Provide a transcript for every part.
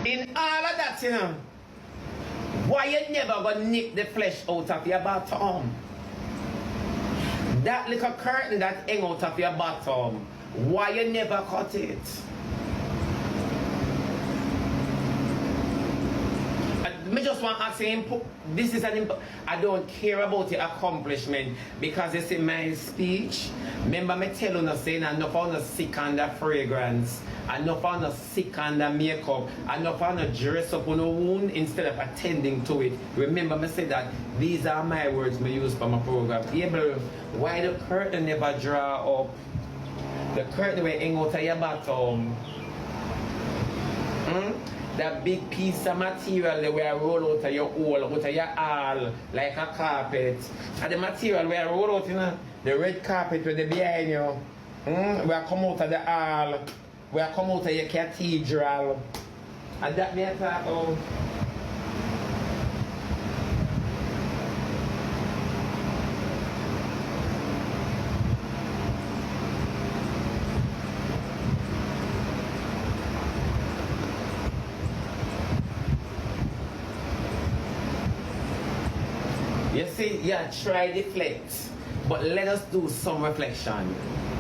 In all of that, you know, why you never gonna nip the flesh out of your bottom? That little curtain that hang out of your bottom, why you never cut it? Me just want to say, this is I don't care about your accomplishment because it's in my speech. Remember me tell you saying enough on the sick under fragrance, enough on the sick under makeup, enough on the dress up on a wound instead of attending to it. Remember me say that these are my words me use for my program. Able, why the curtain never draw up? The curtain will hang out of your bottom. That big piece of material that we are roll out of your hole, out of your hall, like a carpet. And the material we are roll out, you know, the red carpet with the behind you. We are come out of the hall, we are come out of your cathedral. And that may talk about. You see, yeah, try deflect, but let us do some reflection.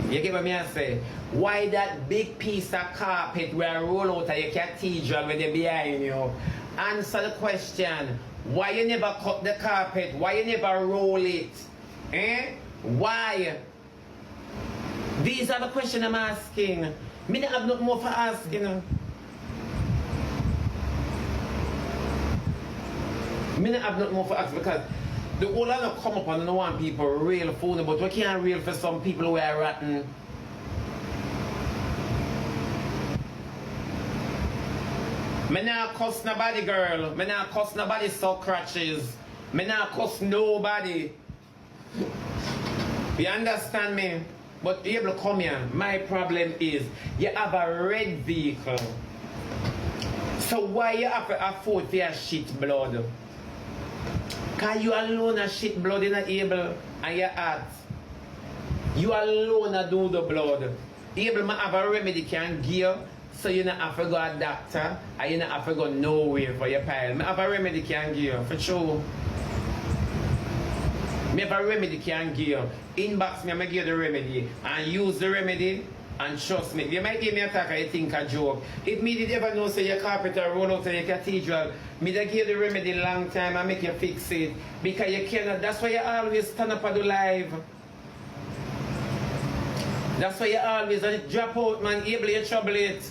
You get what I say? Why that big piece of carpet where I roll out of your cathedral with the behind you? Answer the question. Why you never cut the carpet? Why you never roll it? Eh? Why? These are the questions I'm asking. Me don't have nothing more for asking. Me don't have nothing more for asking because the whole lot of come up and I don't want people real phony, but we can't real for some people who are rotten. Me not cuss nobody, girl. Me not cuss nobody so crutches. Me not cuss nobody. You understand me? But you able to come here. My problem is you have a red vehicle. So why you have to afford for your shit blood? Cause you alone a shit blood in the able and your heart. You alone a do the blood. Able ma have a remedy can give so you not have to go a doctor and you not have to go nowhere for your pile. Me have a remedy can give for sure. Me have a remedy can give. Inbox me, I give the remedy and use the remedy. And trust me, you might give me a talk and you think a joke. If me did ever know say your carpenter roll out of your cathedral, me da give the remedy long time and make you fix it. Because you cannot, that's why you always stand up and do live. That's why you always drop out man, able you trouble it.